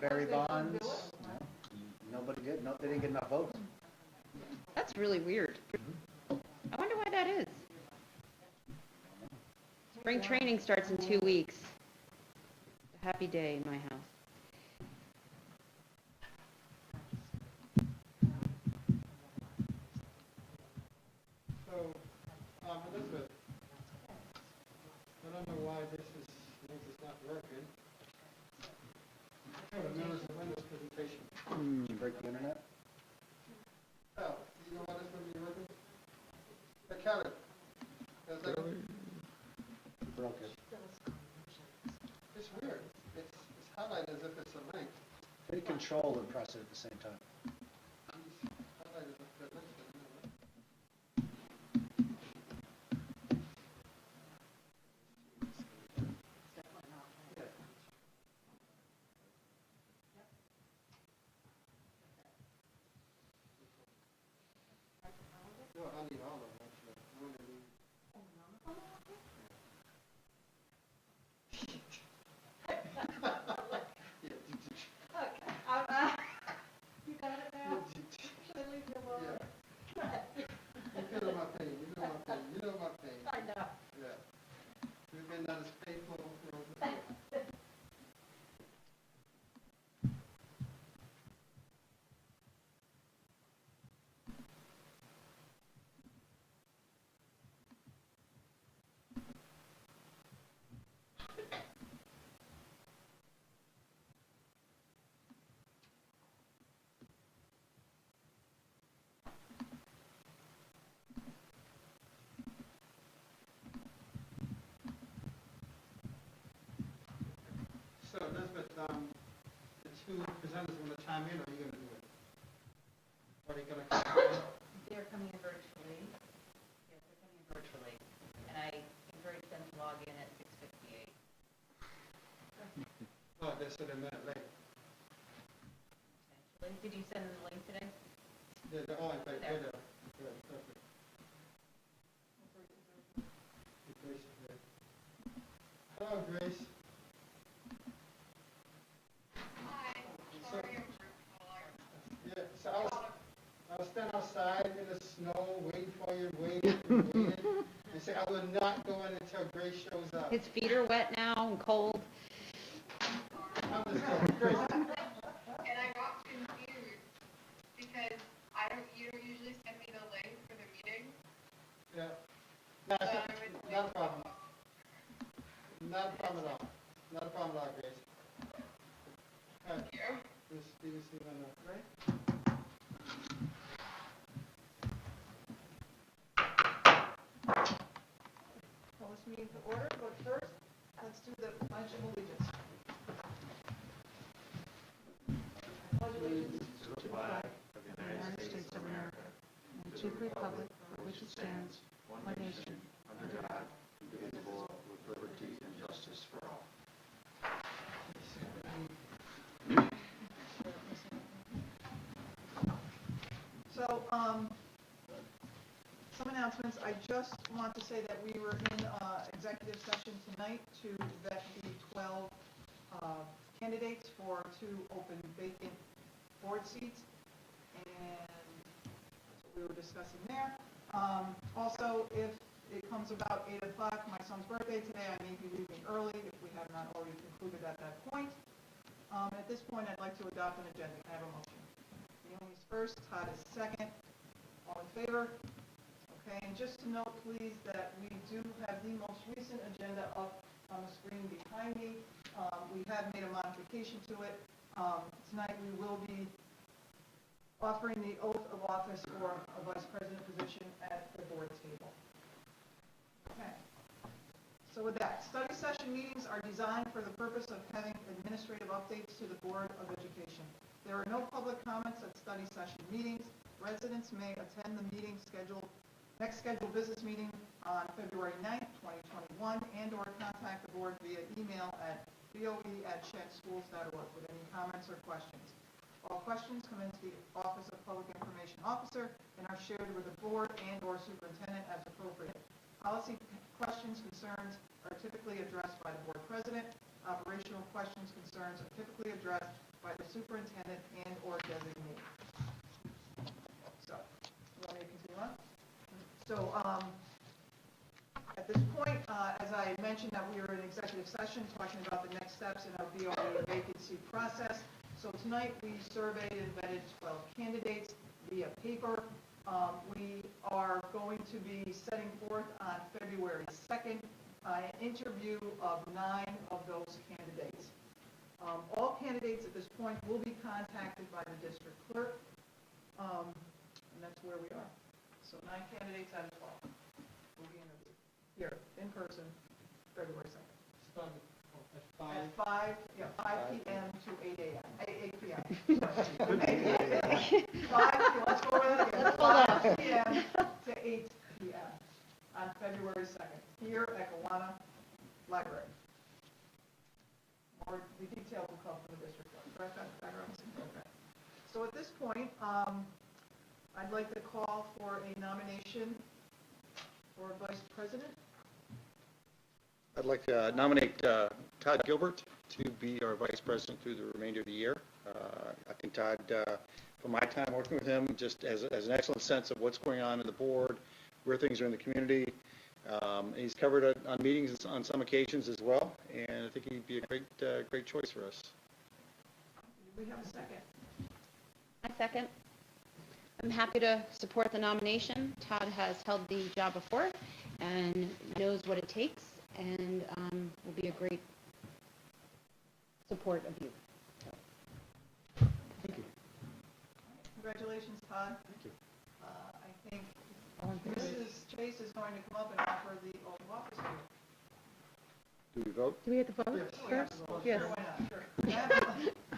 Barry Bonds. No, nobody did. No, they didn't get enough votes. That's really weird. I wonder why that is. Spring training starts in 2 weeks. A happy day in my house. So, Elizabeth, I don't know why this is not working. Oh, the members of Windows presentation. Did you break the internet? Oh, you know why this wouldn't be working? Hey, Karen. Broke it. It's weird. It's highlighted as if it's a link. Hit Control and press it at the same time. It's highlighted as if it's a link. No, I need all of them, actually. I want to leave. You got it now? Should I leave you alone? Yeah. You feel my pain. You know my pain. You know my pain. I know. Yeah. You've been not as painful, you know, before. So, Elizabeth, the two presenters want to chime in, or are you going to do it? Or are you going to come in? They're coming in virtually. Yes, they're coming in virtually. And I encouraged them to log in at 6:58. Oh, they said a minute late. Essentially. Did you send them the link today? They're all in fact, they're there. Good, perfect. Grace is there. Hello, Grace. Yeah, so I was standing outside in the snow, waiting for you, waiting, and say I will not go in until Grace shows up. His feet are wet now and cold. I'm just joking. Grace. And I got confused because you don't usually send me the link for the meeting. Yeah. No, So it's I would not a problem. Not a problem at all. Not a problem at all, Grace. Thank you. You see on the right? Call this meeting to order, but first, let's do the Pledge of Allegiance. Pledge allegiance to the flag of the United States of America and to the republic for which it stands, one nation, under God, indivisible, with liberty and justice for all. So, some announcements. I just want to say that we were in executive session tonight to vet the 12 candidates for 2 open vacant board seats, and that's what we were discussing there. Also, if it comes about 8 o'clock, my son's birthday today, I may be leaving early if we have not already concluded at that point. At this point, I'd like to adopt an agenda. Can I have a motion? Naomi's first, Todd is second. All in favor? Okay, and just to note, please, that we do have the most recent agenda up on the screen behind me. We have made a modification to it. Tonight we will be offering the oath of office for a vice president position at the board table. Okay. So with that, study session meetings are designed for the purpose of having administrative updates to the Board of Education. There are no public comments at study session meetings. Residents may attend the meeting next scheduled business meeting on February 9th, 2021, and/or contact the board via email at boe@chetschools.org with any comments or questions. All questions come into the Office of Public Information Officer and are shared with the board and/or superintendent as appropriate. Policy questions, concerns are typically addressed by the board president. Operational questions, concerns are typically addressed by the superintendent and/or designee. So, you want me to continue on? So, at this point, as I mentioned, that we are in executive session talking about the next steps in our BOE vacancy process. So tonight, we surveyed and vetted 12 candidates via paper. We are going to be setting forth on February 2nd an interview of 9 of those candidates. All candidates at this point will be contacted by the district clerk, and that's where we are. So 9 candidates out of 12 will be interviewed here in person, February 2nd. Starting At 5 p.m. to 8 a.m. 8 p.m. 5 p.m. Let's go with it again. 5 p.m. to 8 p.m. on February 2nd, here at Kiwanis Library. More the details will come from the district clerk. Okay. So at this point, I'd like to call for a nomination for vice president. I'd like to nominate Todd Gilbert to be our vice president through the remainder of the year. I think Todd, from my time working with him, just as an excellent sense of what's going on in the board, where things are in the community. He's covered it on meetings on some occasions as well, and I think he'd be a great choice for us. Do we have a second? I second. I'm happy to support the nomination. Todd has held the job before and knows what it takes, and will be a great support of you. Thank you. Congratulations, Todd. Thank you. I think Mrs. Chase is going to come up and offer the oath of office to you. Do we vote? Do we have to vote Yes. We have first? to vote. Yes. Sure, why not? Sure.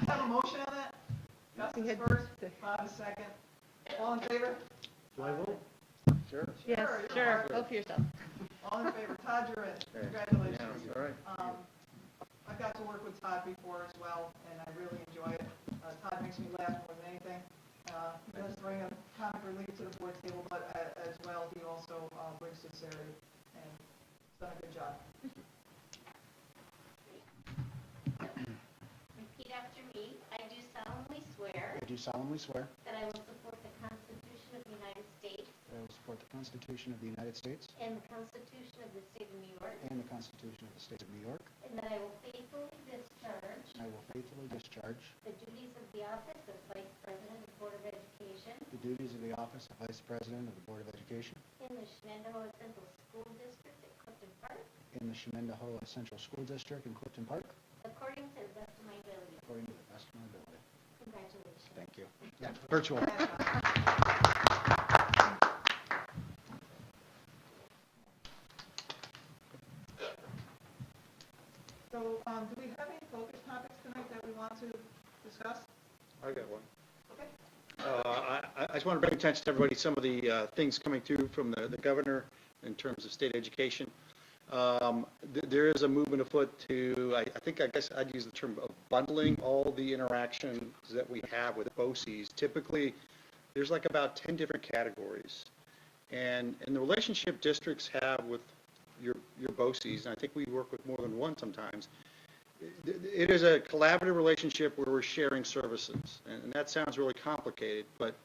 Have a motion on that? Gus We is had- first, Bob is second. All in favor? Do I vote? Sure. Yes, you're sure. right. Vote for yourself. All in favor. Todd, you're in. Okay. Congratulations. All right. I've got to work with Todd before as well, and I really enjoy it. Todd makes me laugh more than anything. He does bring a comic relief to the board table, but as well, he also brings sincerity, and he's done a good job. Repeat after me. I do solemnly swear I do solemnly swear that I will support the Constitution of the United States that I will support the Constitution of the United States and the Constitution of the State of New York, and the Constitution of the State of New York, and that I will faithfully discharge and I will faithfully discharge the duties of the office of Vice President of the Board of Education the duties of the office of Vice President of the Board of Education in the Shenendehowa Central School District at Clifton Park, in the Shenendehowa Central School District in Clifton Park, according to the best of my ability. according to the best of my ability. Congratulations. Thank you. Virtual. So, do we have any focus topics tonight that we want to discuss? I got one. Okay. I just want to bring attention to everybody, some of the things coming through from the governor in terms of state education. There is a movement afoot to, I guess I'd use the term of bundling all the interactions that we have with BOCES. Typically, there's like about 10 different categories. And the relationship districts have with your BOCES, and I think we work with more than one sometimes, it is a collaborative relationship where we're sharing services. And that sounds really complicated, but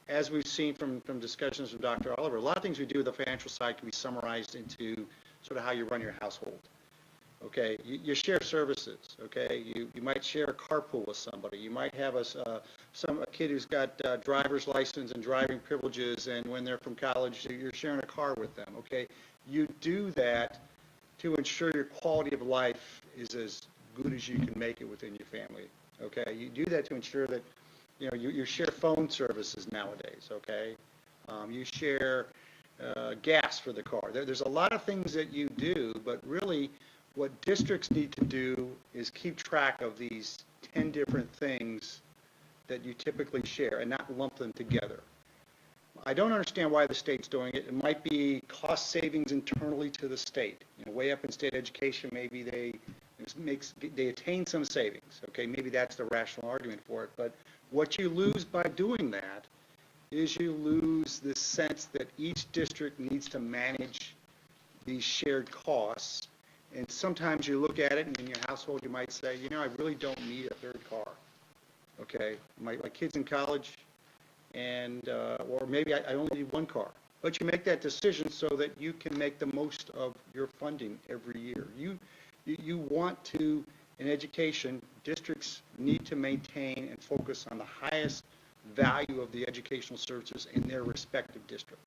as we've seen from discussions with Dr. Oliver, a lot of things we do with the financial side can be summarized into sort of how you run your household. Okay, you share services. Okay, you might share a carpool with somebody. You might have a kid who's got driver's license and driving privileges, and when they're from college, you're sharing a car with them. Okay, you do that to ensure your quality of life is as good as you can make it within your family. Okay, you do that to ensure that you share phone services nowadays. Okay, you share gas for the car. There's a lot of things that you do, but really what districts need to do is keep track of these 10 different things that you typically share and not lump them together. I don't understand why the state's doing it. It might be cost savings internally to the state. Way up in state education, maybe they attain some savings. Okay, maybe that's the rational argument for it. But what you lose by doing that is you lose the sense that each district needs to manage these shared costs. And sometimes you look at it, and in your household you might say, I really don't need a third car. okay? My kid's in college, and, or maybe I only need one car. But you make that decision so that you can make the most of your funding every year. You want to, in education, districts need to maintain and focus on the highest value of the educational services in their respective district.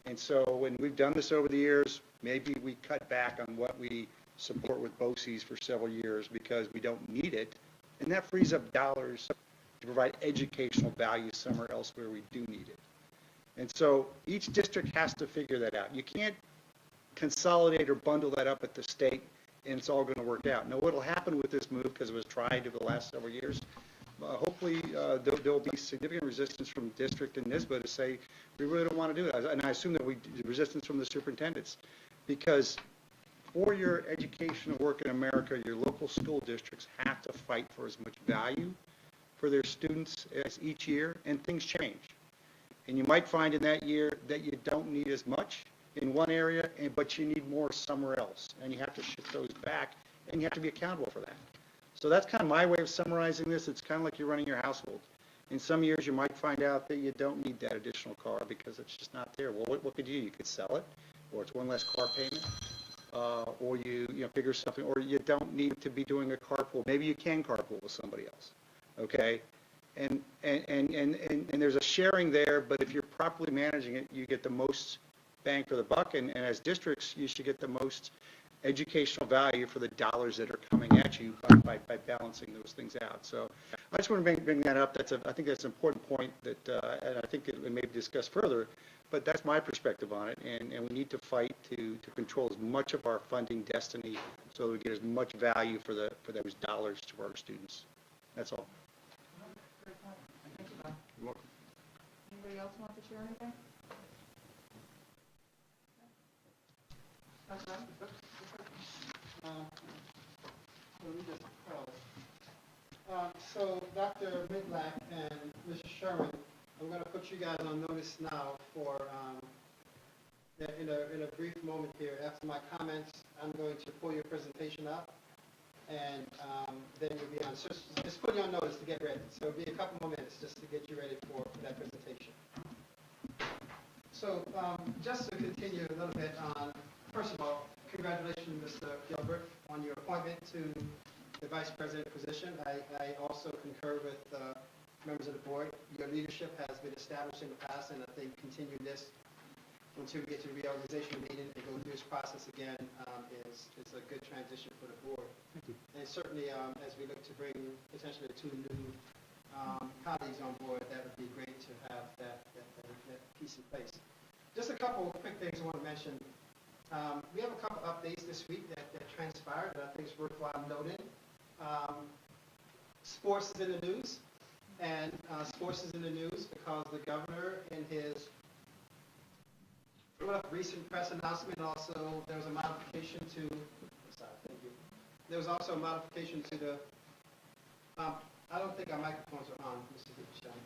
And so when we've done this over the years, maybe we cut back on what we support with BOCES for several years because we don't need it, and that frees up dollars to provide educational value somewhere else where we do need it. And so each district has to figure that out. You can't consolidate or bundle that up at the state and it's all going to work out. Now, what will happen with this move, because it was tried over the last several years, hopefully there will be significant resistance from the district and NISBA to say, we really don't want to do it. And I assume that resistance from the superintendents, because for your educational work in America, your local school districts have to fight for as much value for their students as each year, and things change. And you might find in that year that you don't need as much in one area, but you need more somewhere else. And you have to shift those back, and you have to be accountable for that. So that's kind of my way of summarizing this. It's kind of like you're running your household. In some years, you might find out that you don't need that additional car because it's just not there. Well, what could you do? You could sell it, or it's one less car payment, or you figure something, or you don't need to be doing a carpool. Maybe you can carpool with somebody else, okay? And there's a sharing there, but if you're properly managing it, you get the most bang for the buck, and as districts, you should get the most educational value for the dollars that are coming at you by balancing those things out. So I just want to bring that up. I think that's an important point that, and I think it may be discussed further, but that's my perspective on it, and we need to fight to control as much of our funding destiny so that we get as much value for those dollars to our students. That's all. Great point. Thank you, Bob. You're welcome. Anybody else want to share anything? That's right. Let me just pause. So Dr. Midlack and Mr. Sherman, I'm going to put you guys on notice now for, in a brief moment here, after my comments, I'm going to pull your presentation up, and then you'll be on, just put you on notice to get ready. So it'll be a couple more minutes just to get you ready for that presentation. So just to continue a little bit on, first of all, congratulations, Mr. Gilbert, on your appointment to the vice president position. I also concur with members of the board. Your leadership has been established in the past, and I think continue this until we get to the reorganization meeting and go through this process again is a good transition for the board. Thank you. And certainly, as we look to bring potentially 2 new colleagues on board, that would be great to have that piece in place. Just a couple of quick things I want to mention. We have a couple updates this week that transpired that I think is worthwhile noting. Sports is in the news, and sports is in the news because the governor in his recent press announcement, also there was a modification to, there was also a modification to the, I don't think our microphones are on, Mr. Sherman.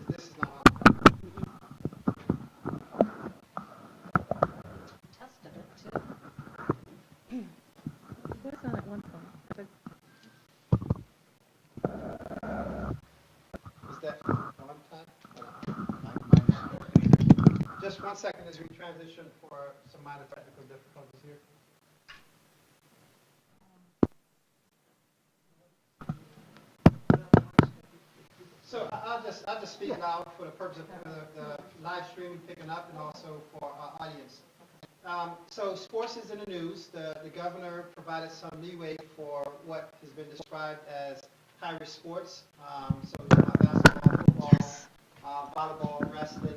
This is not on. Tested it too. It was on at one point. Is that on time? Just 1 second as we transition for some minor technical difficulties here. So I'll just speak loud for the purpose of the live stream picking up and also for our audience. So sports is in the news. The governor provided some leeway for what has been described as high-risk sports. So basketball, football, volleyball, wrestling,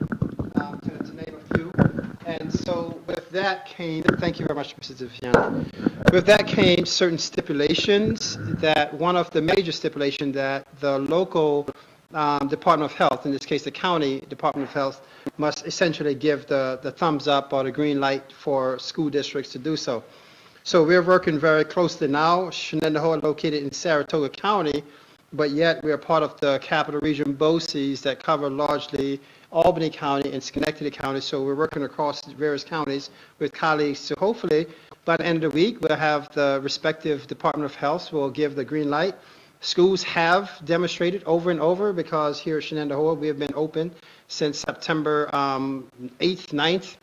to name a few. And so with that came, thank you very much, Mrs. Viviani. With that came certain stipulations that one of the major stipulations that the local Department of Health, in this case the county Department of Health, must essentially give the thumbs up or the green light for school districts to do so. So we're working very closely now. Shenendehowa located in Saratoga County, but yet we are part of the Capital Region BOCES that cover largely Albany County, and Schenectady County. So we're working across various counties with colleagues. So hopefully, by the end of the week, we'll have the respective Department of Health will give the green light. Schools have demonstrated over and over, because here at Shenendehowa, we have been open since September 8th, 9th,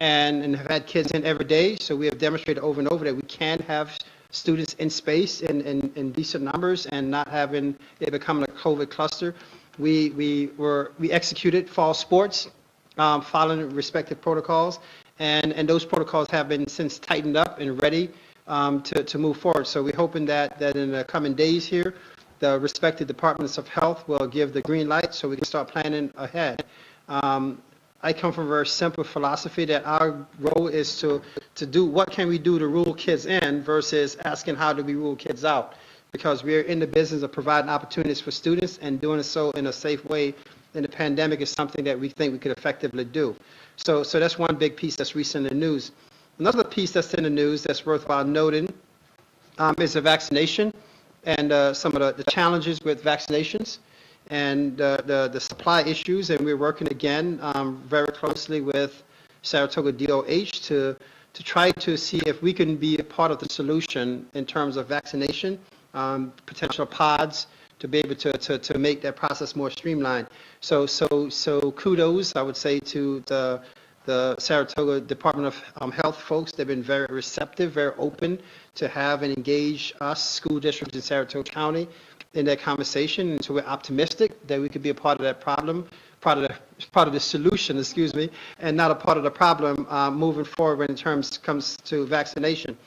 and have had kids in every day. So we have demonstrated over and over that we can have students in space in decent numbers and not having it become a COVID cluster. We executed fall sports following respective protocols, and those protocols have been since tightened up and ready to move forward. So we're hoping that in the coming days here, the respective departments of health will give the green light so we can start planning ahead. I come from a very simple philosophy that our role is to do what can we do to rule kids in versus asking how do we rule kids out, because we're in the business of providing opportunities for students, and doing so in a safe way in the pandemic is something that we think we could effectively do. So that's one big piece that's recent in the news. Another piece that's in the news that's worthwhile noting is the vaccination and some of the challenges with vaccinations and the supply issues. And we're working again very closely with Saratoga DOH to try to see if we can be a part of the solution in terms of vaccination, potential pods, to be able to make that process more streamlined. So kudos, I would say, to the Saratoga Department of Health folks. They've been very receptive, very open to have and engage us, school districts in Saratoga County, in that conversation. And so we're optimistic that we could be a part of that problem, part of the solution, excuse me, and not a part of the problem moving forward when comes to vaccination.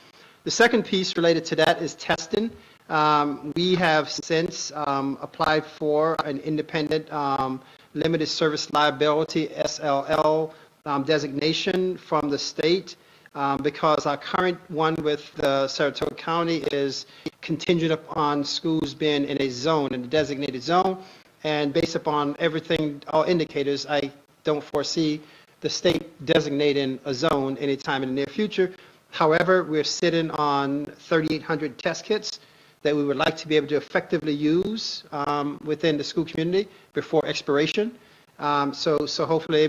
The second piece related to that is testing. We have since applied for an independent limited service liability, SLL, designation from the state, because our current one with Saratoga County is contingent upon schools being in a zone, in a designated zone, and based upon everything, all indicators, I don't foresee the state designating a zone anytime in the near future. However, we're sitting on 3,800 test kits that we would like to be able to effectively use within the school community before expiration. So hopefully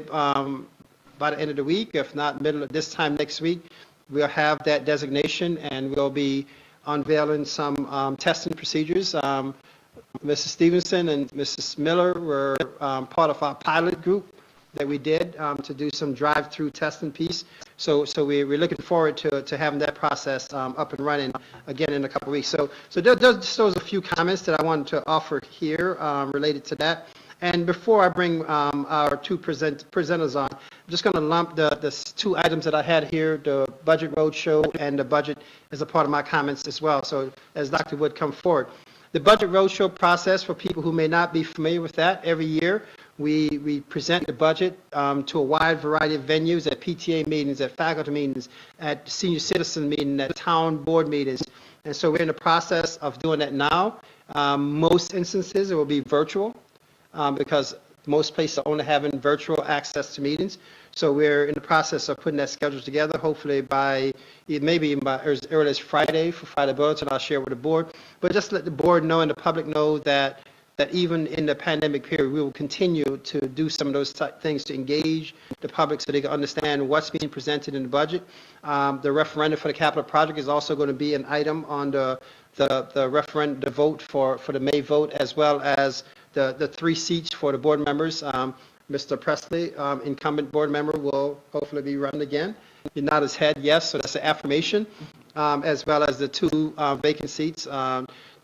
by the end of the week, if not middle of this time next week, we'll have that designation, and we'll be unveiling some testing procedures. Mrs. Stevenson and Mrs. Miller were part of our pilot group that we did to do some drive-through testing piece. So we're looking forward to having that process up and running again in a couple of weeks. So those are a few comments that I wanted to offer here related to that. And before I bring our two presenters on, I'm just going to lump the two items that I had here, the budget roadshow and the budget, as a part of my comments as well. So as Dr. Wood come forward. The budget roadshow process, for people who may not be familiar with that, every year we present the budget to a wide variety of venues, at PTA meetings, at faculty meetings, at senior citizen meetings, at town board meetings. And so we're in the process of doing that now. Most instances it will be virtual because most places are only having virtual access to meetings. So we're in the process of putting that schedule together, hopefully by, maybe even by as early as Friday for Friday Bulletin. I'll share with the board. But just let the board know and the public know that even in the pandemic period, we will continue to do some of those things to engage the public so they can understand what's being presented in the budget. The referendum for the capital project is also going to be an item on the referendum, the vote for the May vote, as well as the 3 seats for the board members. Mr. Presley, incumbent board member, will hopefully be running again. He nodded his head yes, so that's an affirmation, as well as the 2 vacant seats.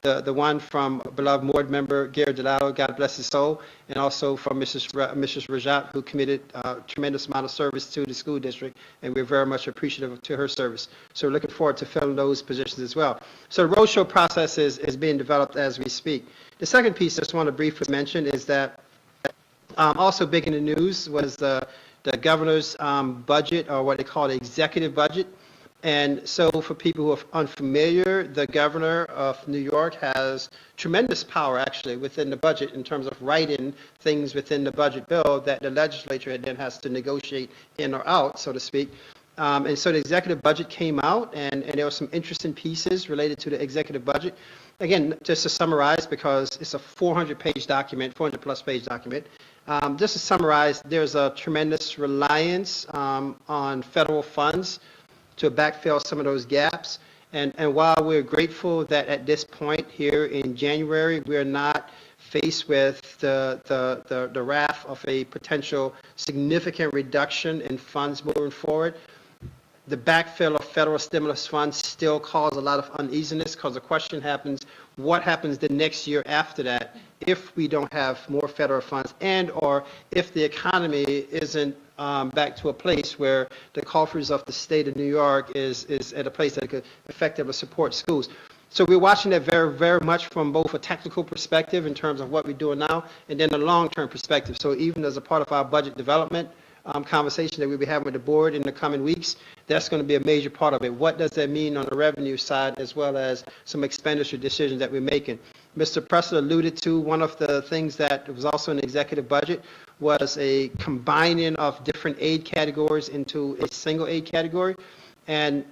The one from beloved board member Gary Delao, God bless his soul, and also from Mrs. Rajat, who committed a tremendous amount of service to the school district, and we're very much appreciative to her service. So we're looking forward to filling those positions as well. So the roadshow process is being developed as we speak. The second piece I just want to briefly mention is that also big in the news was the governor's budget, or what they call the executive budget. And so for people who are unfamiliar, the governor of New York has tremendous power actually within the budget in terms of writing things within the budget bill that the legislature then has to negotiate in or out, so to speak. And so the executive budget came out, and there were some interesting pieces related to the executive budget. Again, just to summarize, because it's a 400-page document, 400-plus page document, Just to summarize, there's a tremendous reliance on federal funds to backfill some of those gaps. And while we're grateful that at this point here in January, we're not faced with the wrath of a potential significant reduction in funds moving forward, the backfill of federal stimulus funds still cause a lot of uneasiness, because the question happens, what happens the next year after that if we don't have more federal funds, and or if the economy isn't back to a place where the coffers of the state of New York is at a place that could effectively support schools. So we're watching that very, very much from both a technical perspective in terms of what we're doing now, and then a long-term perspective. So even as a part of our budget development conversation that we'll be having with the board in the coming weeks, that's going to be a major part of it. What does that mean on the revenue side, as well as some expenditure decisions that we're making? Mr. Presser alluded to one of the things that was also in the executive budget was a combining of different aid categories into a single aid category. And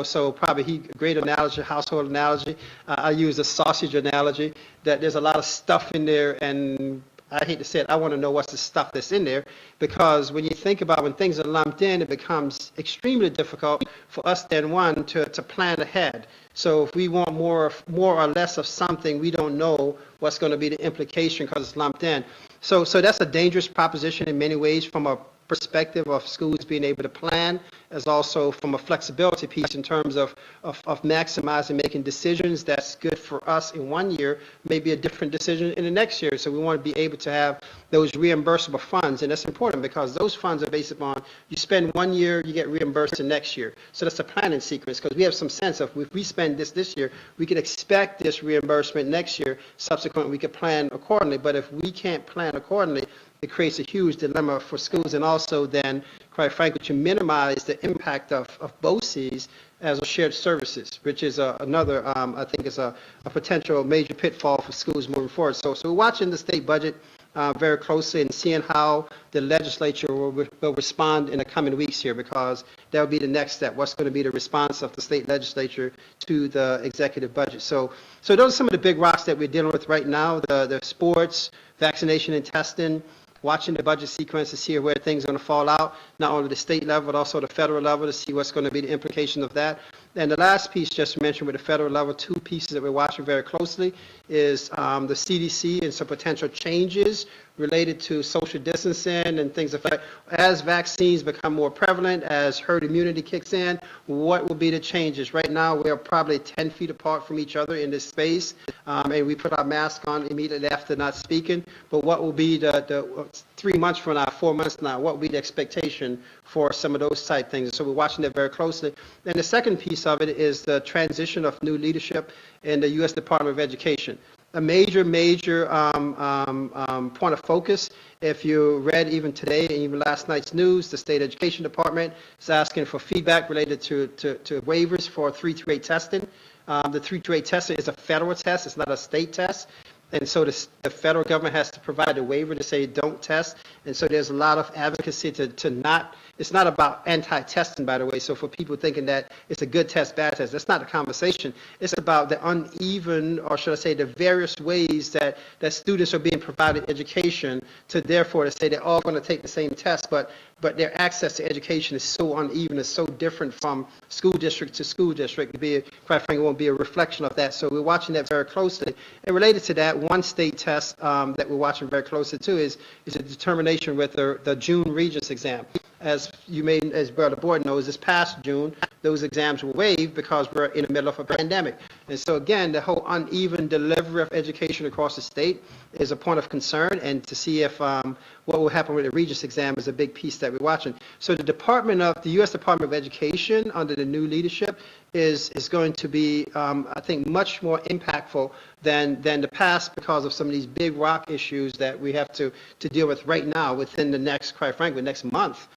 so probably great analogy, household analogy. I use a sausage analogy, that there's a lot of stuff in there, and I hate to say it, I want to know what's the stuff that's in there, because when you think about when things are lumped in, it becomes extremely difficult for us then, one, to plan ahead. So if we want more or less of something, we don't know what's going to be the implication because it's lumped in. So that's a dangerous proposition in many ways, from a perspective of schools being able to plan, as also from a flexibility piece in terms of maximizing making decisions that's good for us in one year, maybe a different decision in the next year. So we want to be able to have those reimbursable funds, and that's important because those funds are based upon you spend 1 year, you get reimbursed the next year. So that's a planning sequence, because we have some sense of if we spend this year, we can expect this reimbursement next year. Subsequently, we could plan accordingly. But if we can't plan accordingly, it creates a huge dilemma for schools, and also then, quite frankly, to minimize the impact of BOCES as a shared services, which is another, I think is a potential major pitfall for schools moving forward. So we're watching the state budget very closely and seeing how the legislature will respond in the coming weeks here, because that will be the next step. What's going to be the response of the state legislature to the executive budget? So those are some of the big rocks that we're dealing with right now, the sports, vaccination and testing, watching the budget sequence to see where things are going to fall out, not only the state level, but also the federal level, to see what's going to be the implications of that. And the last piece, just to mention with the federal level, two pieces that we're watching very closely is the CDC and some potential changes related to social distancing and things like that. As vaccines become more prevalent, as herd immunity kicks in, what will be the changes? Right now, we are probably 10 feet apart from each other in this space, and we put our mask on immediately after not speaking. But what will be the 3 months from now, 4 months from now, what will be the expectation for some of those type things? So we're watching that very closely. And the second piece of it is the transition of new leadership in the U.S. Department of Education. A major point of focus. If you read even today and even last night's news, the State Education Department is asking for feedback related to waivers for 3-8 testing. The 3-8 testing is a federal test. It's not a state test. And so the federal government has to provide a waiver to say don't test. And so there's a lot of advocacy to not, it's not about anti-testing, by the way. So for people thinking that it's a good test, bad test, that's not the conversation. It's about the uneven, or should I say, the various ways that students are being provided education, to therefore to say they're all going to take the same test, but their access to education is so uneven, is so different from school district to school district. To be, quite frankly, won't be a reflection of that. So we're watching that very closely. And related to that, one state test that we're watching very closely too is a determination with the June Regents exam. As the board knows, this past June, those exams were waived because we're in the middle of a pandemic. And so again, the whole uneven delivery of education across the state is a point of concern, and to see if what will happen with the Regents exam is a big piece that we're watching. So the U.S. Department of Education under the new leadership is going to be, I think, much more impactful than the past, because of some of these big rock issues that we have to deal with right now within the next, quite frankly, next month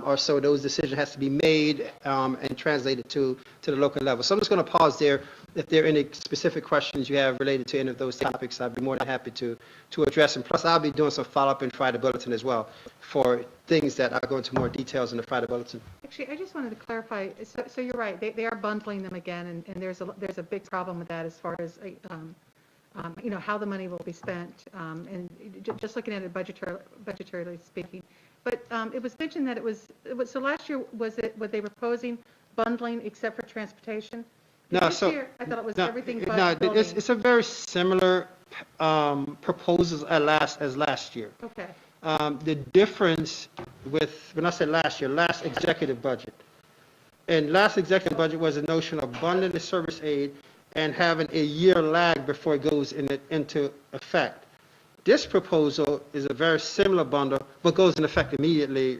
or so. Those decisions has to be made and translated to the local level. So I'm just going to pause there. If there are any specific questions you have related to any of those topics, I'd be more than happy to address them. Plus, I'll be doing some follow-up in Friday Bulletin as well for things that I'll go into more details in the Friday Bulletin. Actually, I just wanted to clarify, so you're right, they are bundling them again, and there's a big problem with that as far as how the money will be spent, and just looking at it budgetarily speaking. But it was mentioned that it was, so last year, were they proposing bundling except for transportation? No, This so- year, I thought it was No, everything no, but building. it's a very similar proposals as last year. Okay, The difference with, when I say last year, last executive budget. And last executive budget was a notion of bundling the service aid and having a year lag before it goes into effect. This proposal is a very similar bundle, but goes in effect immediately,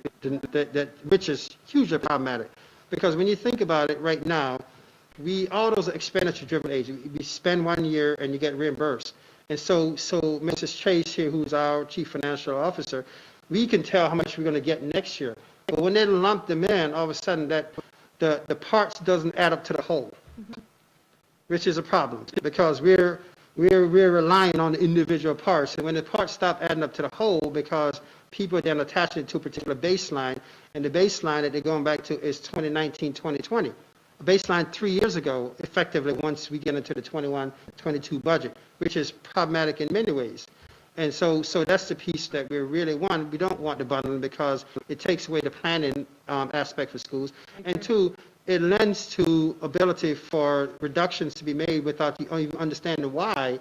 which is hugely problematic. Because when you think about it right now, all those are expenditure-driven aids. We spend 1 year and you get reimbursed. And so Mrs. Chase here, who's our chief financial officer, we can tell how much we're going to get next year. But when they lump them in, all of a sudden the parts doesn't add up to the whole, which is a problem because we're relying on the individual parts. And when the parts stop adding up to the whole, because people then attach it to a particular baseline, and the baseline that they're going back to is 2019, 2020. A baseline 3 years ago, effectively, once we get into the 21-22 budget, which is problematic in many ways. And so that's the piece that we really want. We don't want the bundling because it takes away the planning aspect for schools. And two, it lends to ability for reductions to be made without even understanding why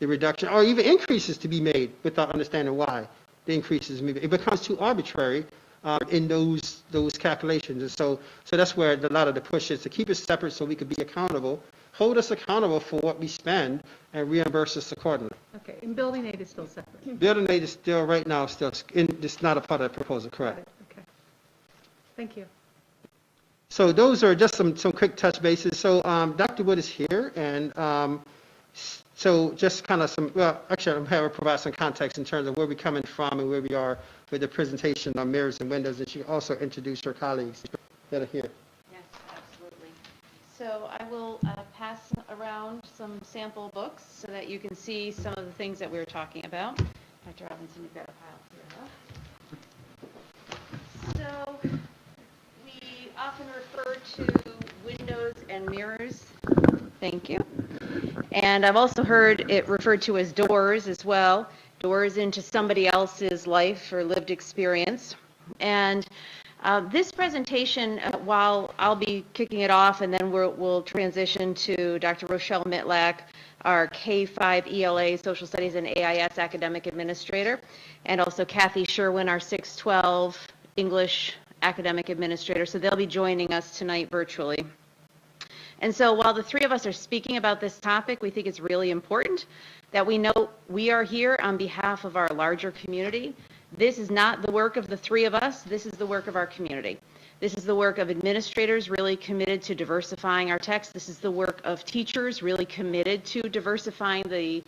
the reduction, or even increases to be made without understanding why the increases may be. It becomes too arbitrary in those calculations. And so that's where a lot of the push is, to keep it separate so we could be accountable, hold us accountable for what we spend, and reimburse us accordingly. okay, and building aid is still separate. Building aid is still, right now, it's not a part of the proposal, Got correct? it, okay. Thank you. So those are just some quick touch bases. So Dr. Wood is here, and so just kind of actually I'm going to provide some context in terms of where we're coming from and where we are with the presentation on mirrors and windows, and she also introduce her colleagues that are here. Yes, absolutely. So I will pass around some sample books so that you can see some of the things that we were talking about. Dr. Robinson, you've got a pile here. So we often refer to windows and mirrors. Thank you. And I've also heard it referred to as doors as well, doors into somebody else's life or lived experience. And this presentation, while I'll be kicking it off, and then we'll transition to Dr. Rochelle Mitlak, our K-5 ELA Social Studies and AIS Academic Administrator, and also Kathy Sherwin, our 612 English Academic Administrator. So they'll be joining us tonight virtually. And so while the three of us are speaking about this topic, we think it's really important that we know we are here on behalf of our larger community. This is not the work of the three of us. This is the work of our community. This is the work of administrators really committed to diversifying our text. This is the work of teachers really committed to diversifying the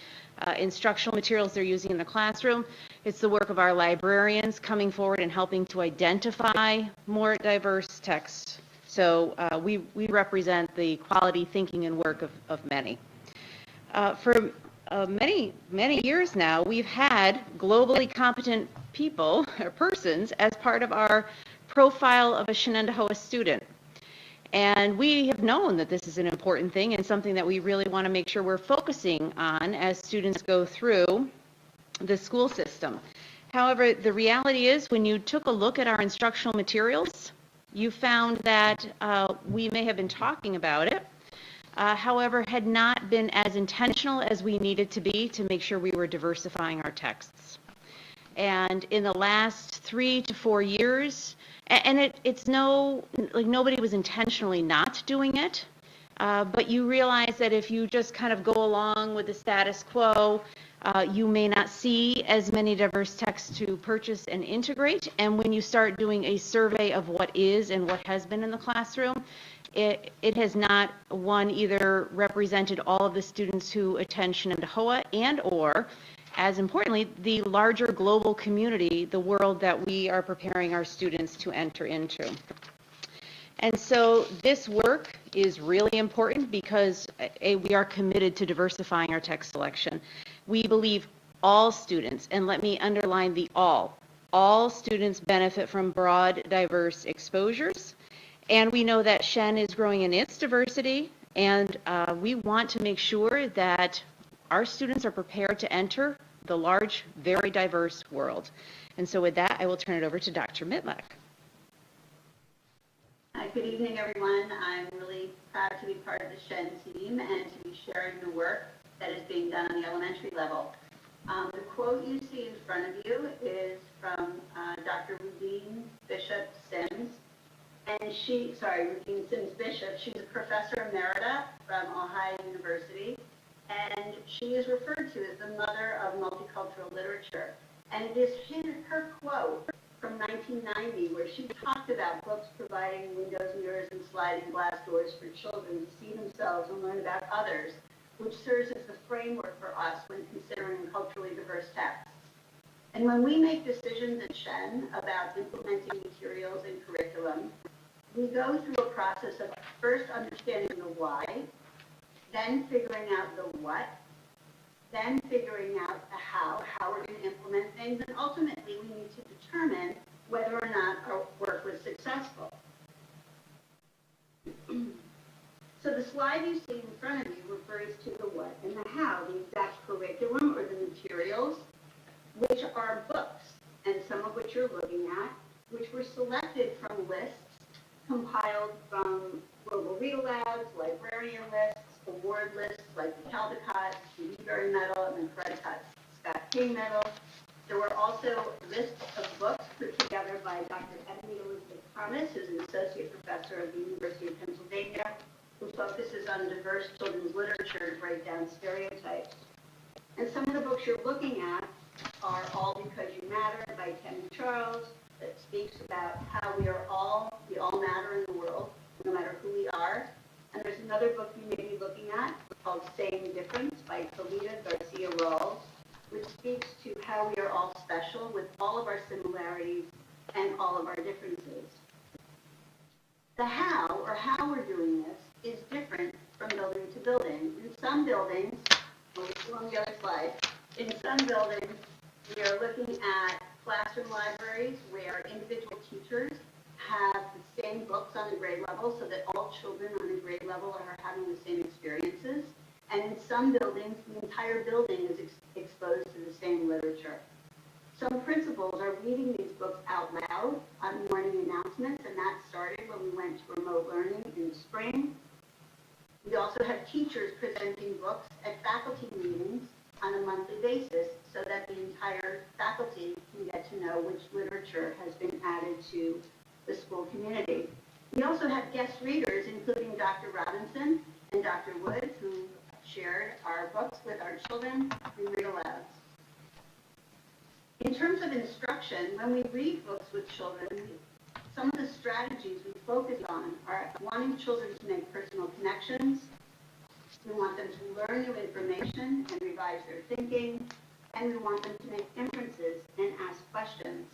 instructional materials they're using in the classroom. It's the work of our librarians coming forward and helping to identify more diverse texts. So we represent the quality thinking and work of many. For many years now, we've had globally competent people or persons as part of our profile of a Shenendehowa student. And we have known that this is an important thing and something that we really want to make sure we're focusing on as students go through the school system. However, the reality is when you took a look at our instructional materials, you found that we may have been talking about it, however, had not been as intentional as we needed to be to make sure we were diversifying our texts. And in the last 3 to 4 years, and it's like nobody was intentionally not doing it, but you realize that if you just kind of go along with the status quo, you may not see as many diverse texts to purchase and integrate. And when you start doing a survey of what is and what has been in the classroom, it has not, either represented all of the students who attend Shenendehowa and or, as importantly, the larger global community, the world that we are preparing our students to enter into. And so this work is really important because we are committed to diversifying our text selection. We believe all students, and let me underline the all students benefit from broad, diverse exposures. And we know that Shen is growing in its diversity, and we want to make sure that our students are prepared to enter the large, very diverse world. And so with that, I will turn it over to Dr. Mitmuck. Hi, good evening, everyone. I'm really proud to be part of the Shen team and to be sharing the work that is being done on the elementary level. The quote you see in front of you is from Dr. Rudine Bishop Sims. And Rudine Sims Bishop. She's a professor emerita from Ohio University. And she is referred to as the mother of multicultural literature. And it is her quote from 1990 where she talked about books providing windows, mirrors, and sliding glass doors for children to see themselves and learn about others, which serves as the framework for us when considering culturally diverse texts. And when we make decisions at Shen about implementing materials and curriculum, we go through a process of first understanding the why, then figuring out the what, then figuring out the how we're going to implement things, and ultimately we need to determine whether or not our work was successful. So the slide you see in front of you refers to the what and the how, the exact curriculum or the materials, which are books, and some of which you're looking at, which were selected from lists compiled from Global Read Alouds, librarian lists, award lists like the Caldecott, the Newbery Medal, and the Credicott Scott King Medal. There were also lists of books put together by Dr. Ebony Elizabeth Thomas, who's an associate professor of the University of Pennsylvania, who focuses on diverse children's literature to break down stereotypes. And some of the books you're looking at are All Because You Matter by Tammy Charles, that speaks about how we all matter in the world, no matter who we are. And there's another book you may be looking at called Same Difference by Kalita Garcia Rawls, which speaks to how we are all special with all of our similarities and all of our differences. The how, or how we're doing this, is different from building to building. In some buildings, on the other slide, in some buildings, we are looking at classroom libraries where individual teachers have the same books on a grade level so that all children on a grade level are having the same experiences. And in some buildings, the entire building is exposed to the same literature. Some principals are reading these books out loud on morning announcements, and that started when we went to remote learning in the spring. We also have teachers presenting books at faculty meetings on a monthly basis so that the entire faculty can get to know which literature has been added to the school community. We also have guest readers, including Dr. Robinson and Dr. Woods, who shared our books with our children in read alouds. In terms of instruction, when we read books with children, some of the strategies we focus on are wanting children to make personal connections. We want them to learn new information and revise their thinking, and we want them to make inferences and ask questions.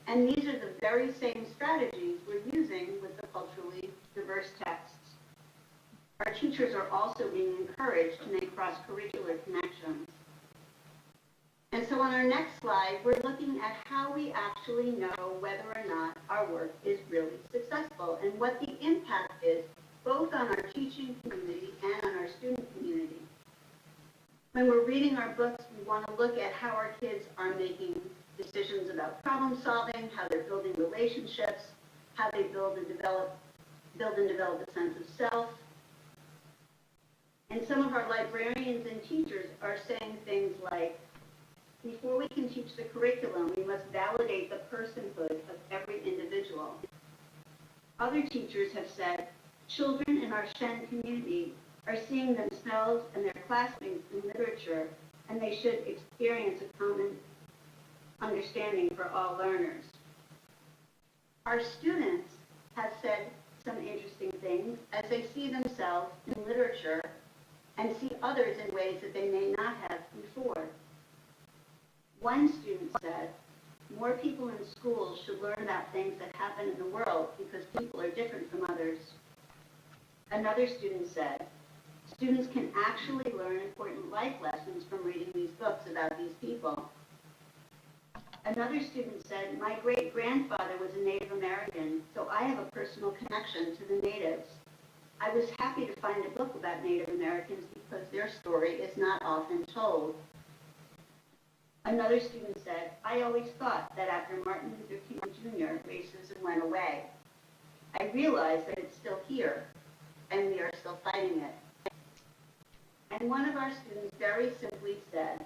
And these are the very same strategies we're using with the culturally diverse texts. Our teachers are also being encouraged to make cross-curricular connections. And so on our next slide, we're looking at how we actually know whether or not our work is really successful and what the impact is both on our teaching community and on our student community. When we're reading our books, we want to look at how our kids are making decisions about problem solving, how they're building relationships, how they build and develop a sense of self. And some of our librarians and teachers are saying things like, before we can teach the curriculum, we must validate the personhood of every individual. Other teachers have said, children in our Shen community are seeing themselves and their classmates in literature, and they should experience a common understanding for all learners. Our students have said some interesting things as they see themselves in literature and see others in ways that they may not have before. One student said, more people in schools should learn about things that happen in the world because people are different from others. Another student said, students can actually learn important life lessons from reading these books about these people. Another student said, my great-grandfather was a Native American, so I have a personal connection to the natives. I was happy to find a book about Native Americans because their story is not often told. Another student said, I always thought that after Martin Luther King Jr., racism went away. I realized that it's still here, and we are still fighting it. And one of our students very simply said,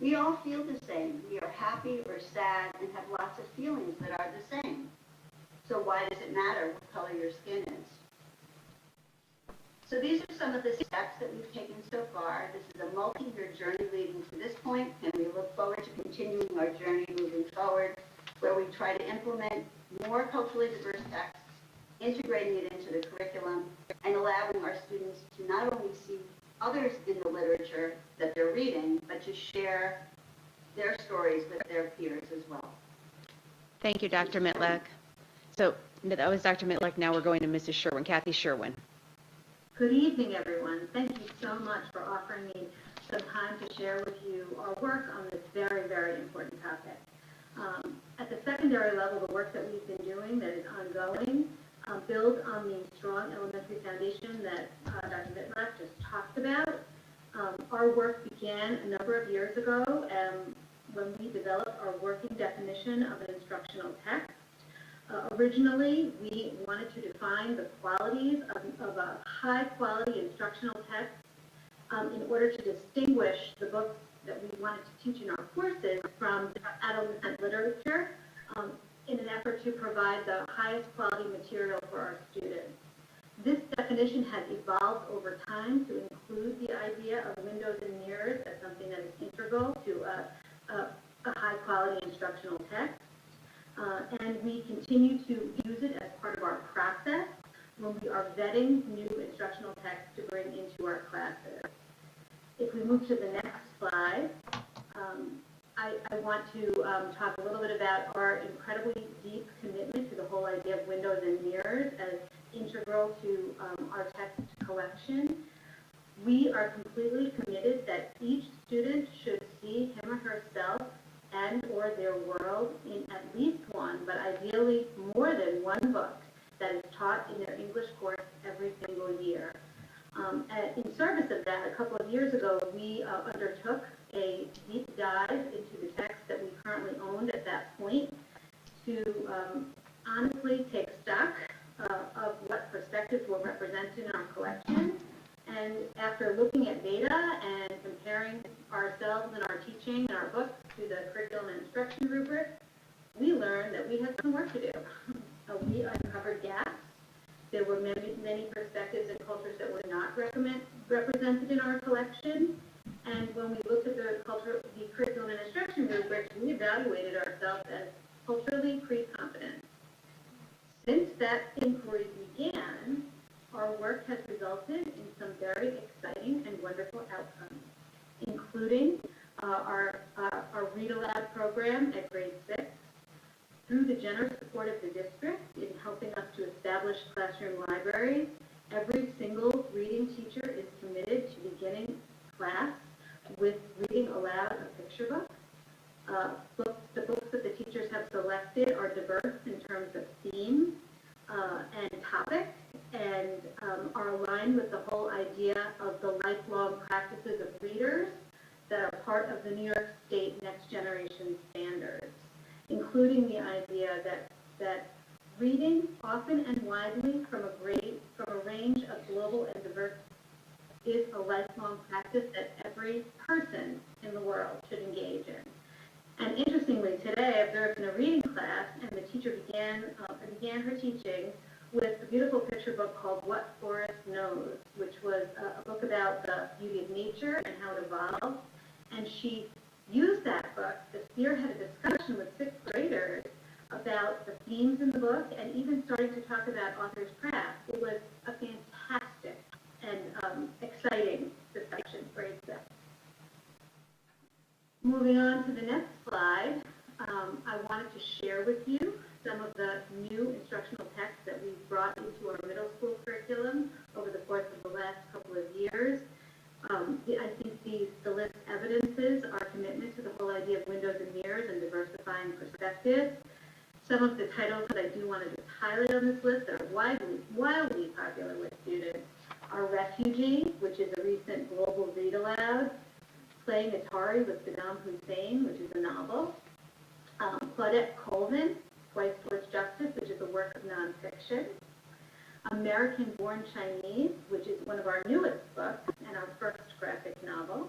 we all feel the same. We are happy or sad and have lots of feelings that are the same. So why does it matter what color your skin is? So these are some of the steps that we've taken so far. This is a multi-year journey leading to this point, and we look forward to continuing our journey moving forward, where we try to implement more culturally diverse texts, integrating it into the curriculum, and allowing our students to not only see others in the literature that they're reading, but to share their stories with their peers as well. Thank you, Dr. Mitlack. So that was Dr. Mitlack. Now we're going to Mrs. Sherwin, Kathy Sherwin. Good evening, everyone. Thank you so much for offering me some time to share with you our work on this very, very important topic. At the secondary level, the work that we've been doing that is ongoing builds on the strong elementary foundation that Dr. Mitlack just talked about. Our work began a number of years ago when we developed our working definition of an instructional text. Originally, we wanted to define the qualities of a high-quality instructional text in order to distinguish the books that we wanted to teach in our courses from adolescent literature in an effort to provide the highest quality material for our students. This definition has evolved over time to include the idea of windows and mirrors as something that is integral to a high-quality instructional text. And we continue to use it as part of our process when we are vetting new instructional texts to bring into our classes. If we move to the next slide, I want to talk a little bit about our incredibly deep commitment to the whole idea of windows and mirrors as integral to our text collection. We are completely committed that each student should see him or herself and or their world in at least one, but ideally more than one book that is taught in their English course every single year. In service of that, a couple of years ago, we undertook a deep dive into the text that we currently owned at that point to honestly take stock of what perspectives were represented in our collection. And after looking at data and comparing ourselves and our teaching and our books to the curriculum and instruction rubric, we learned that we had some work to do. We uncovered gaps. There were many perspectives and cultures that were not represented in our collection. And when we looked at the curriculum and instruction rubric, we evaluated ourselves as culturally pre-competent. Since that inquiry began, our work has resulted in some very exciting and wonderful outcomes, including our Read Aloud program at grade 6, through the generous support of the district in helping us to establish classroom libraries. Every single reading teacher is committed to beginning class with reading aloud a picture book. The books that the teachers have selected are diverse in terms of theme and topic, and are aligned with the whole idea of the lifelong practices of readers that are part of the New York State Next Generation Standards, including the idea that reading often and widely from a range of global and diverse is a lifelong practice that every person in the world should engage in. And interestingly, today I observed in a reading class, and the teacher began her teaching with a beautiful picture book called What Forest Knows, which was a book about the beauty of nature and how it evolved. And she used that book to spearhead a discussion with sixth graders about the themes in the book and even starting to talk about author's craft. It was a fantastic and exciting discussion, grade 6. Moving on to the next slide, I wanted to share with you some of the new instructional texts that we've brought into our middle school curriculum over the course of the last couple of years. I think the list evidences our commitment to the whole idea of windows and mirrors and diversifying perspectives. Some of the titles that I do want to just highlight on this list that are wildly popular with students are Refugee, which is a recent global read aloud, Playing Atari with Saddam Hussein, which is a novel, Claudette Colvin, Twice Towards Justice, which is a work of nonfiction, American Born Chinese, which is one of our newest books and our first graphic novel,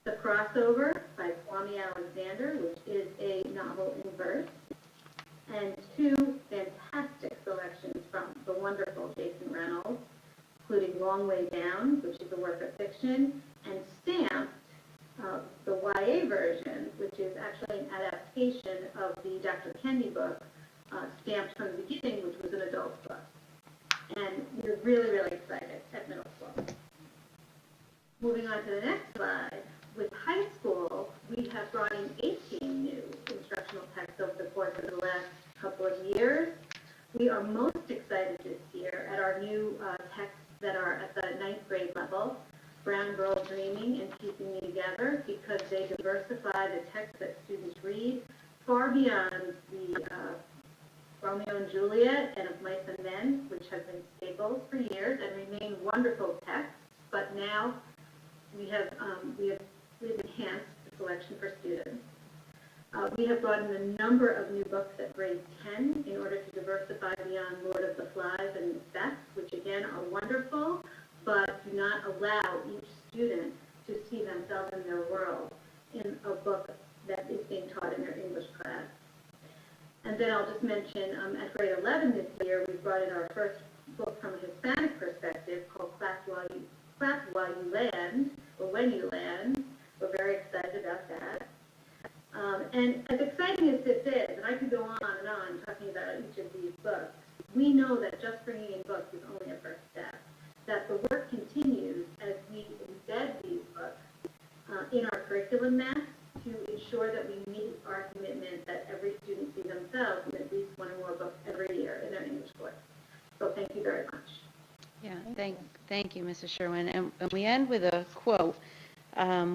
The Crossover by Kwame Alexander, which is a novel in verse, and two fantastic selections from the wonderful Jason Reynolds, including Long Way Down, which is a work of fiction, and Stamped, the YA version, which is actually an adaptation of the Dr. Kendi book, Stamped from the Beginning, which was an adult book. And we're really, really excited at middle school. Moving on to the next slide, with high school, we have brought in 18 new instructional texts over the course of the last couple of years. We are most excited this year at our new texts that are at the 9th grade level, Brown Girl Dreaming and Keeping Me Together, because they diversify the texts that students read far beyond the Romeo and Juliet and Of Mice and Men, which have been staples for years and remain wonderful texts, but now we have enhanced the selection for students. We have brought in a number of new books at grade 10 in order to diversify beyond Lord of the Flies and Macbeth, which again are wonderful, but do not allow each student to see themselves in their world in a book that is being taught in their English class. And then I'll just mention at grade 11 this year, we've brought in our first book from a Hispanic perspective called Clap While You Land, or When You Land. We're very excited about that. And as exciting as this is, and I could go on and on talking about each of these books, we know that just bringing in books is only a first step, that the work continues as we embed these books in our curriculum maps to ensure that we meet our commitment that every student see themselves in at least one or more books every year in their English course. So thank you very much. Yeah, thank you, Mrs. Sherwin. And we end with a quote,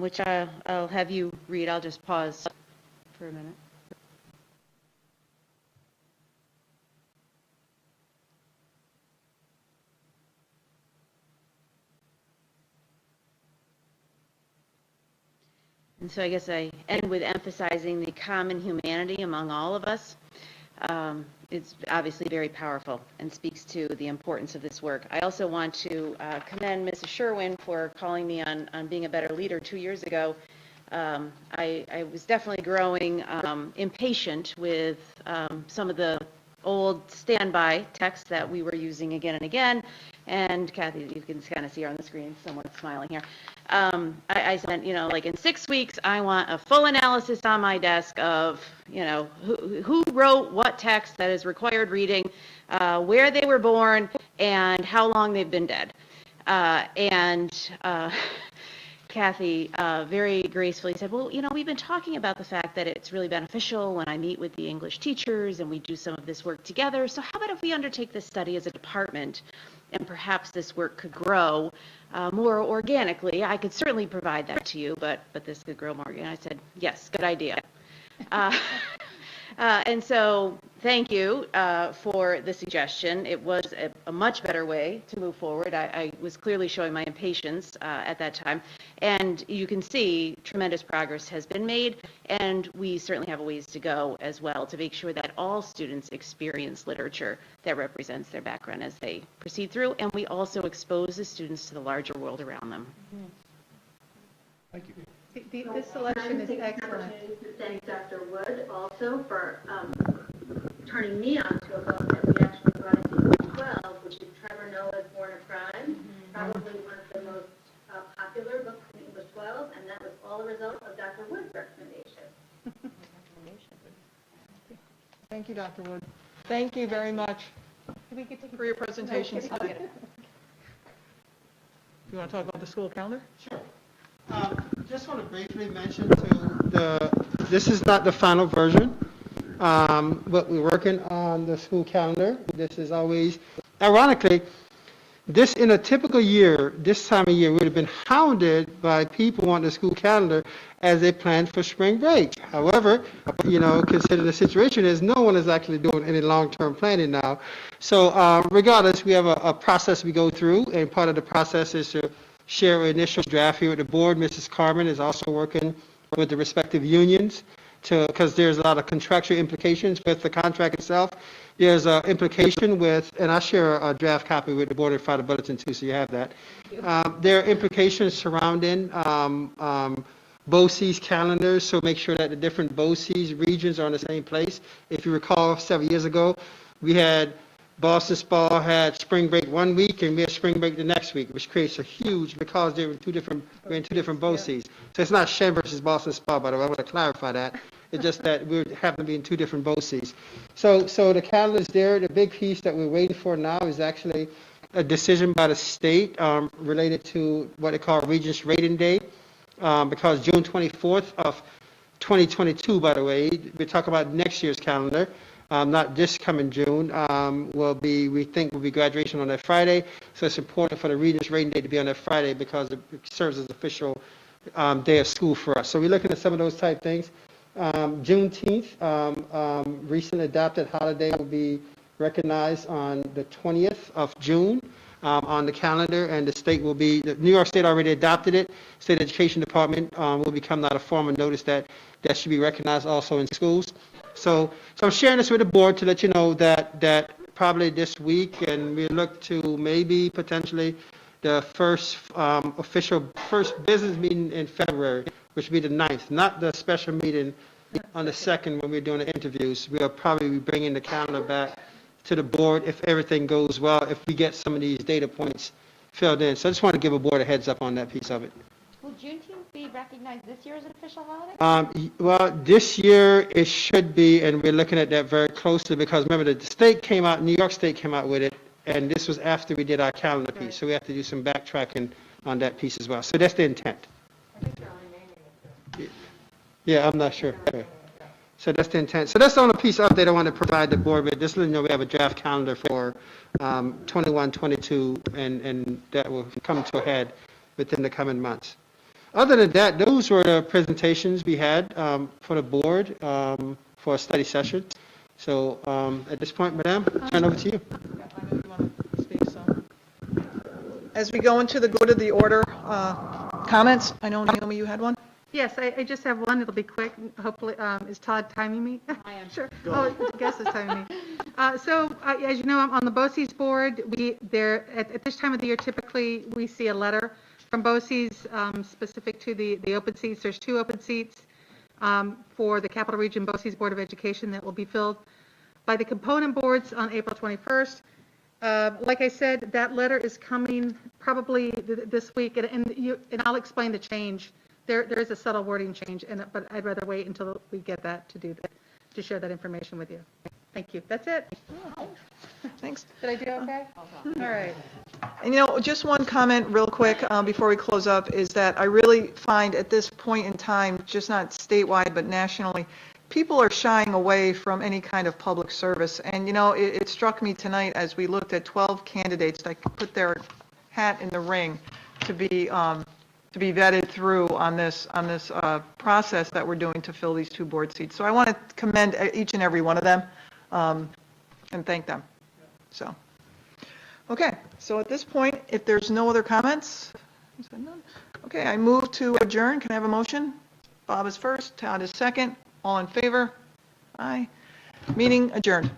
which I'll have you read. I'll just pause for a minute. And so I guess I end with emphasizing the common humanity among all of us. It's obviously very powerful and speaks to the importance of this work. I also want to commend Mrs. Sherwin for calling me on being a better leader 2 years ago. I was definitely growing impatient with some of the old standby texts that we were using again and again. And Kathy, you can kind of see her on the screen, someone smiling here. I said, like in 6 weeks, I want a full analysis on my desk of, who wrote what text that is required reading, where they were born, and how long they've been dead. Kathy very gracefully said, well, we've been talking about the fact that it's really beneficial when I meet with the English teachers and we do some of this work together. So how about if we undertake this study as a department and perhaps this work could grow more organically? I could certainly provide that to you, but this could grow more. And I said, yes, good idea. And so thank you for the suggestion. It was a much better way to move forward. I was clearly showing my impatience at that time. And you can see tremendous progress has been made, and we certainly have a ways to go as well to make sure that all students experience literature that represents their background as they proceed through, and we also expose the students to the larger world around them. Thank you. This selection is Can I take this excellent. opportunity to thank Dr. Wood also for turning me on to a book that we actually brought into grade 12, which is Trevor Noah's Born a Crime, probably one of the most popular books in English 12, and that was all a result of Dr. Wood's recommendation. Thank you, Dr. Wood. Thank you very much for your presentation tonight. You want to talk about the school calendar? Sure. Just want to briefly mention this is not the final version, but we're working on the school calendar. This is always, ironically, This, in a typical year, this time of year, would have been hounded by people on the school calendar as they planned for spring break. However, consider the situation is no one is actually doing any long-term planning now. So regardless, we have a process we go through, and part of the process is to share an initial draft here with the board. Mrs. Carmen is also working with the respective unions because there's a lot of contractual implications with the contract itself. There's an implication with, and I share a draft copy with the board and file the bulletin too, so you have that. There are implications surrounding BOCES calendars, so make sure that the different BOCES regions are in the same place. If you recall, several years ago, we had Boston Spa had spring break one week and we had spring break the next week, which creates a huge, because we're in two different BOCES. So it's not Shen versus Boston Spa, by the way, I want to clarify that. It's just that we happen to be in two different BOCES. So the calendar is there. The big piece that we're waiting for now is actually a decision by the state related to what they call Regents Rating Day, because June 24th of 2022, by the way, we're talking about next year's calendar, not this coming June, we think will be graduation on that Friday. So it's important for the Regents Rating Day to be on that Friday because it serves as official day of school for us. So we're looking at some of those type things. Juneteenth, recently adopted holiday, will be recognized on the 20th of June on the calendar, and the state will be, the New York State already adopted it. State Education Department will become not a formal notice that should be recognized also in schools. So I'm sharing this with the board to let you know that probably this week, and we look to maybe potentially the first first business meeting in February, which will be the 9th, not the special meeting on the 2nd when we're doing the interviews. We'll probably be bringing the calendar back to the board if everything goes well, if we get some of these data points filled in. So I just want to give a board a heads up on that piece of it. Will Juneteenth be recognized this year as an official holiday? Well, this year it should be, and we're looking at that very closely because remember the state came out, New York State came out with it, and this was after we did our calendar piece. So we have to do some backtracking on that piece as well. So that's the intent. Yeah, I'm not sure. Okay. So that's the intent. So that's the only piece of update I want to provide the board with. Just letting you know we have a draft calendar for 21, 22, and that will come to a head within the coming months. Other than that, those were the presentations we had for the board for a study session. So at this point, Madam, I'll turn over to you. I know you want to speak, so. As we go to the order, comments, I know, Naomi, you had one? Yes, I just have one. It'll be quick. Hopefully, is Todd timing me? I am. Sure. Oh, I guess it's timing me. So, as you know, I'm on the BOCES board. At this time of the year, typically, we see a letter from BOCES specific to the open seats. There's 2 open seats for the Capital Region BOCES Board of Education that will be filled by the component boards on April 21st. Like I said, that letter is coming probably this week, and I'll explain the change. There is a subtle wording change, but I'd rather wait until we get that to share that information with you. Thank you. That's it. Thanks. Did I do okay? All right. And just one comment real quick before we close up is that I really find at this point in time, just not statewide but nationally, people are shying away from any kind of public service. And it struck me tonight as we looked at 12 candidates that could put their hat in the ring to be vetted through on this process that we're doing to fill these 2 board seats. So I want to commend each and every one of them and thank them. So, okay. So at this point, if there's no other comments, okay, I move to adjourn. Can I have a motion? Bob is first, Todd is second. All in favor? Aye. Meeting adjourned.